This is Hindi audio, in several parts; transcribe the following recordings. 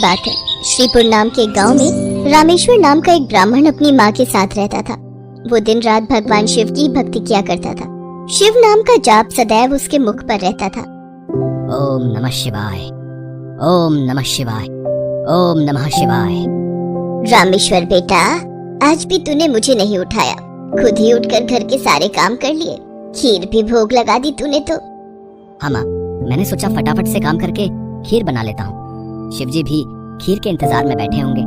बात है। श्रीपुर नाम के गांव में रामेश्वर नाम का एक ब्राह्मण अपनी माँ के साथ रहता था। वो दिन रात भगवान शिव की भक्ति किया करता था। शिव नाम का जाप सदैव उसके मुख पर रहता था। ओम नमः शिवाय, ओम नमः शिवाय, ओम नमः शिवाय। रामेश्वर बेटा, आज भी तूने मुझे नहीं उठाया। खुद ही उठकर घर के सारे काम कर लिए, खीर भी भोग लगा दी तूने तो। हाँ माँ, मैंने सोचा फटाफट से काम करके खीर बना लेता हूँ। शिवजी भी खीर के इंतजार में बैठे होंगे।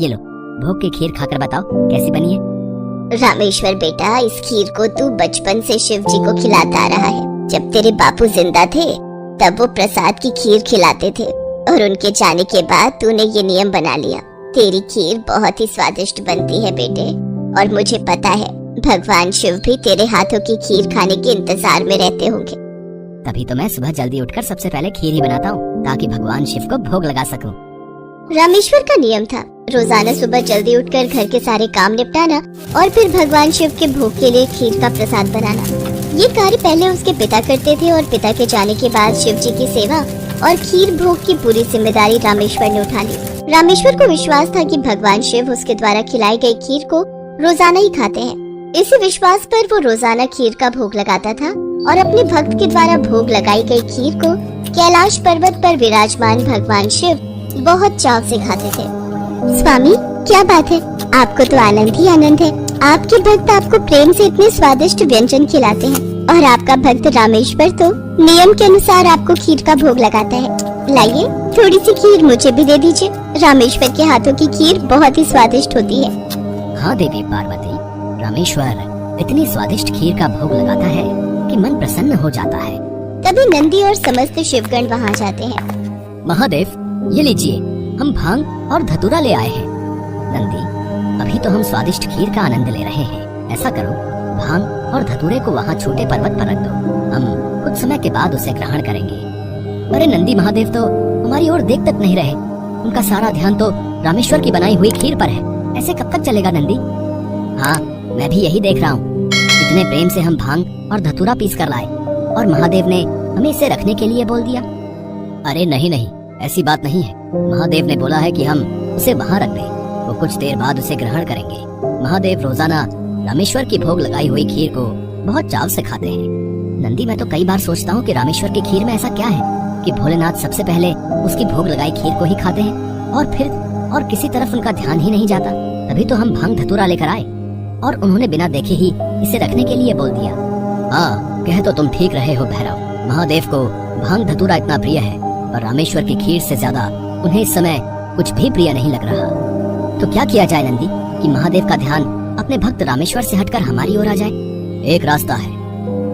ये लो, भोग की खीर खाकर बताओ कैसी बनी है। रामेश्वर बेटा, इस खीर को तू बचपन से शिवजी को खिलाता आ रहा है। जब तेरे बापू जिंदा थे तब वो प्रसाद की खीर खिलाते थे और उनके जाने के बाद तूने ये नियम बना लिया। तेरी खीर बहुत ही स्वादिष्ट बनती है बेटे, और मुझे पता है भगवान शिव भी तेरे हाथों की खीर खाने के इंतजार में रहते होंगे। तभी तो मैं सुबह जल्दी उठकर सबसे पहले खीर ही बनाता हूँ ताकि भगवान शिव को भोग लगा सकूं। रामेश्वर का नियम था रोजाना सुबह जल्दी उठकर घर के सारे काम निपटाना और फिर भगवान शिव के भोग के लिए खीर का प्रसाद बनाना। ये कार्य पहले उसके पिता करते थे और पिता के जाने के बाद शिव जी की सेवा और खीर भोग की पूरी जिम्मेदारी रामेश्वर ने उठा ली। रामेश्वर को विश्वास था कि भगवान शिव उसके द्वारा खिलाई गई खीर को रोजाना ही खाते हैं। इसी विश्वास पर वो रोजाना खीर का भोग लगाता था और अपने भक्त के द्वारा भोग लगाई गई खीर को कैलाश पर्वत पर विराजमान भगवान शिव बहुत चाव से खाते थे। स्वामी, क्या बात है, आपको तो आनंद ही आनंद है। आपके भक्त आपको प्रेम से इतने स्वादिष्ट व्यंजन खिलाते हैं और आपका भक्त रामेश्वर तो नियम के अनुसार आपको खीर का भोग लगाता है। लाइए, थोड़ी सी खीर मुझे भी दे दीजिए। रामेश्वर के हाथों की खीर बहुत ही स्वादिष्ट होती है। हाँ देवी पार्वती, रामेश्वर इतनी स्वादिष्ट खीर का भोग लगाता है कि मन प्रसन्न हो जाता है। तभी नंदी और समस्त शिवगण वहाँ जाते हैं। महादेव, ये लीजिए, हम भांग और धतूरा ले आए हैं। नंदी, अभी तो हम स्वादिष्ट खीर का आनंद ले रहे हैं। ऐसा करो, भांग और धतूरे को वहाँ छोटे पर्वत पर रख दो। हम कुछ समय के बाद उसे ग्रहण करेंगे। अरे नंदी महादेव तो हमारी ओर देख तक नहीं रहे। उनका सारा ध्यान तो रामेश्वर की बनाई हुई खीर पर है। ऐसे कब तक चलेगा नंदी? हाँ, मैं भी यही देख रहा हूँ। इतने प्रेम से हम भांग और धतूरा पीस कर लाए और महादेव ने हमें इसे रखने के लिए बोल दिया। अरे नहीं नहीं, ऐसी बात नहीं है। महादेव ने बोला है कि हम उसे वहाँ रख दें। वो कुछ देर बाद उसे ग्रहण करेंगे। महादेव रोजाना रामेश्वर की भोग लगाई हुई खीर को बहुत चाव से खाते हैं। नंदी, मैं तो कई बार सोचता हूँ कि रामेश्वर की खीर में ऐसा क्या है कि भोलेनाथ सबसे पहले उसकी भोग लगाई खीर को ही खाते हैं और फिर और किसी तरफ उनका ध्यान ही नहीं जाता। तभी तो हम भांग धतूरा लेकर आए और उन्होंने बिना देखे ही इसे रखने के लिए बोल दिया। हाँ, कह तो तुम ठीक रहे हो भैरव। महादेव को भांग धतूरा इतना प्रिय है और रामेश्वर की खीर से ज्यादा उन्हें इस समय कुछ भी प्रिय नहीं लग रहा। तो क्या किया जाए नंदी कि महादेव का ध्यान अपने भक्त रामेश्वर से हटकर हमारी ओर आ जाए? एक रास्ता है।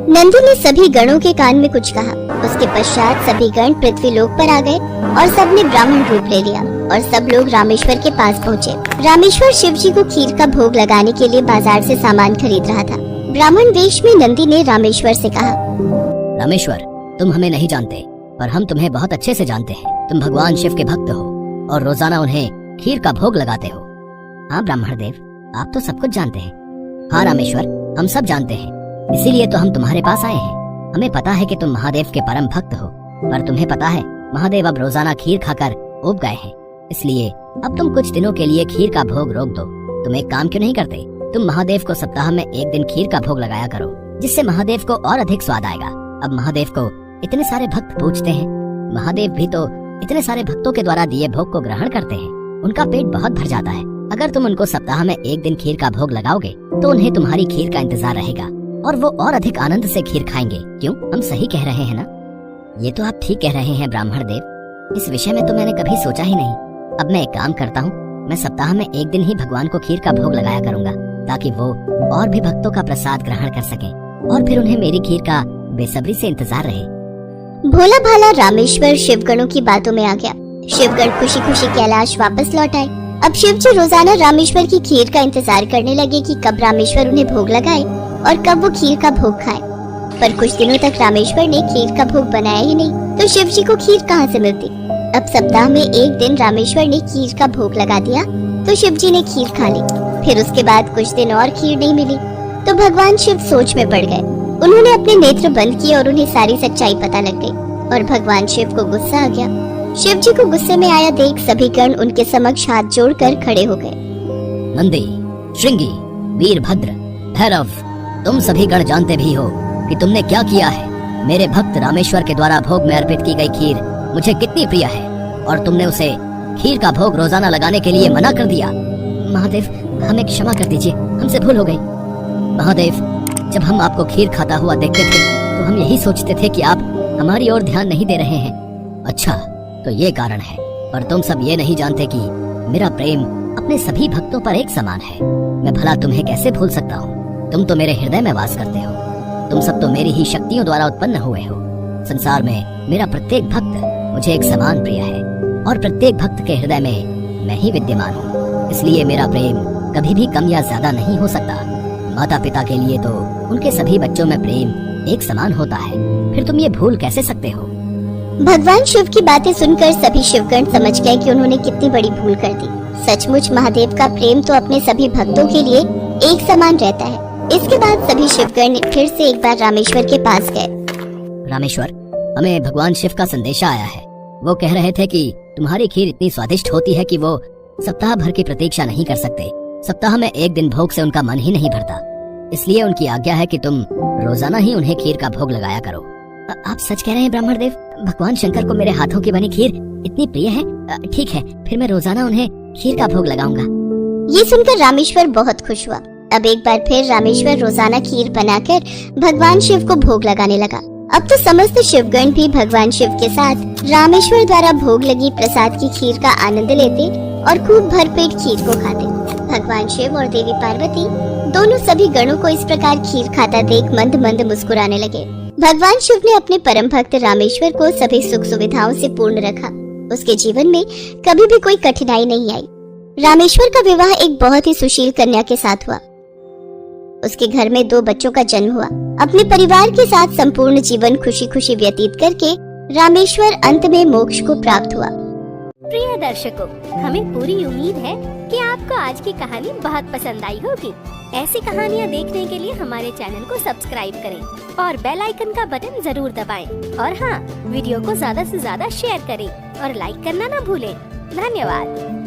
नंदी ने सभी गणों के कान में कुछ कहा। उसके पश्चात सभी गण पृथ्वी लोक पर आ गए और सबने ब्राह्मण रूप ले लिया और सब लोग रामेश्वर के पास पहुँचे। रामेश्वर शिव जी को खीर का भोग लगाने के लिए बाजार से सामान खरीद रहा था। ब्राह्मण वेश में नंदी ने रामेश्वर से कहा, रामेश्वर, तुम हमें नहीं जानते पर हम तुम्हें बहुत अच्छे से जानते हैं। तुम भगवान शिव के भक्त हो और रोजाना उन्हें खीर का भोग लगाते हो। हाँ ब्राह्मण देव, आप तो सब कुछ जानते हैं। हाँ रामेश्वर, हम सब जानते हैं, इसीलिए तो हम तुम्हारे पास आए हैं। हमें पता है कि तुम महादेव के परम भक्त हो, पर तुम्हें पता है महादेव अब रोजाना खीर खाकर ऊब गए हैं। इसलिए अब तुम कुछ दिनों के लिए खीर का भोग रोक दो। तुम एक काम क्यों नहीं करते? तुम महादेव को सप्ताह में एक दिन खीर का भोग लगाया करो, जिससे महादेव को और अधिक स्वाद आएगा। अब महादेव को इतने सारे भक्त पूजते हैं। महादेव भी तो इतने सारे भक्तों के द्वारा दिए भोग को ग्रहण करते हैं। उनका पेट बहुत भर जाता है। अगर तुम उनको सप्ताह में एक दिन खीर का भोग लगाओगे तो उन्हें तुम्हारी खीर का इंतजार रहेगा और वो और अधिक आनंद से खीर खाएंगे। क्यों, हम सही कह रहे हैं ना? ये तो आप ठीक कह रहे हैं ब्राह्मण देव। इस विषय में तो मैंने कभी सोचा ही नहीं। अब मैं एक काम करता हूँ, मैं सप्ताह में एक दिन ही भगवान को खीर का भोग लगाया करूँगा ताकि वो और भी भक्तों का प्रसाद ग्रहण कर सकें और फिर उन्हें मेरी खीर का बेसब्री से इंतजार रहे। भोला भाला रामेश्वर शिवगणों की बातों में आ गया। शिवगण खुशी खुशी कैलाश वापस लौट आए। अब शिव जी रोजाना रामेश्वर की खीर का इंतजार करने लगे कि कब रामेश्वर उन्हें भोग लगाए और कब वो खीर का भोग खाए। पर कुछ दिनों तक रामेश्वर ने खीर का भोग बनाया ही नहीं, तो शिव जी को खीर कहाँ से मिलती? अब सप्ताह में एक दिन रामेश्वर ने खीर का भोग लगा दिया तो शिव जी ने खीर खा ली। फिर उसके बाद कुछ दिन और खीर नहीं मिली तो भगवान शिव सोच में पड़ गए। उन्होंने अपने नेत्र बंद किए और उन्हें सारी सच्चाई पता लग गई और भगवान शिव को गुस्सा आ गया। शिव जी को गुस्से में आया देख सभी गण उनके समक्ष हाथ जोड़कर खड़े हो गए। नंदी, श्रृंगी, वीरभद्र, भैरव, तुम सभी गण जानते भी हो कि तुमने क्या किया है। मेरे भक्त रामेश्वर के द्वारा भोग में अर्पित की गई खीर मुझे कितनी प्रिय है और तुमने उसे खीर का भोग रोजाना लगाने के लिए मना कर दिया। महादेव, हमें क्षमा कर दीजिए, हमसे भूल हो गई। महादेव, जब हम आपको खीर खाता हुआ देखते थे तो हम यही सोचते थे कि आप हमारी ओर ध्यान नहीं दे रहे हैं। अच्छा, तो ये कारण है, पर तुम सब ये नहीं जानते कि मेरा प्रेम अपने सभी भक्तों पर एक समान है। मैं भला तुम्हें कैसे भूल सकता हूँ? तुम तो मेरे हृदय में वास करते हो। तुम सब तो मेरी ही शक्तियों द्वारा उत्पन्न हुए हो। संसार में मेरा प्रत्येक भक्त मुझे एक समान प्रिय है और प्रत्येक भक्त के हृदय में मैं ही विद्यमान हूँ। इसलिए मेरा प्रेम कभी भी कम या ज्यादा नहीं हो सकता। माता पिता के लिए तो उनके सभी बच्चों में प्रेम एक समान होता है, फिर तुम ये भूल कैसे सकते हो? भगवान शिव की बातें सुनकर सभी शिवगण समझ गए कि उन्होंने कितनी बड़ी भूल कर दी। सचमुच महादेव का प्रेम तो अपने सभी भक्तों के लिए एक समान रहता है। इसके बाद सभी शिवगण फिर से एक बार रामेश्वर के पास गए। रामेश्वर, हमें भगवान शिव का संदेशा आया है। वो कह रहे थे कि तुम्हारी खीर इतनी स्वादिष्ट होती है कि वो सप्ताह भर की प्रतीक्षा नहीं कर सकते। सप्ताह में एक दिन भोग से उनका मन ही नहीं भरता, इसलिए उनकी आज्ञा है कि तुम रोजाना ही उन्हें खीर का भोग लगाया करो। आप सच कह रहे हैं ब्राह्मण देव? भगवान शंकर को मेरे हाथों की बनी खीर इतनी प्रिय है? ठीक है, फिर मैं रोजाना उन्हें खीर का भोग लगाऊंगा। ये सुनकर रामेश्वर बहुत खुश हुआ। अब एक बार फिर रामेश्वर रोजाना खीर बनाकर भगवान शिव को भोग लगाने लगा। अब तो समस्त शिवगण भी भगवान शिव के साथ रामेश्वर द्वारा भोग लगी प्रसाद की खीर का आनंद लेते और खूब भरपेट खीर को खाते। भगवान शिव और देवी पार्वती दोनों सभी गणों को इस प्रकार खीर खाता देख मंद मंद मुस्कुराने लगे। भगवान शिव ने अपने परम भक्त रामेश्वर को सभी सुख सुविधाओं से पूर्ण रखा। उसके जीवन में कभी भी कोई कठिनाई नहीं आई। रामेश्वर का विवाह एक बहुत ही सुशील कन्या के साथ हुआ। उसके घर में 2 बच्चों का जन्म हुआ। अपने परिवार के साथ संपूर्ण जीवन खुशी खुशी व्यतीत करके रामेश्वर अंत में मोक्ष को प्राप्त हुआ। प्रिय दर्शकों, हमें पूरी उम्मीद है कि आपको आज की कहानी बहुत पसंद आई होगी। ऐसी कहानियाँ देखने के लिए हमारे चैनल को सब्सक्राइब करें और बेल आइकन का बटन जरूर दबाएं। और हाँ, वीडियो को ज्यादा से ज्यादा शेयर करें और लाइक करना ना भूलें। धन्यवाद।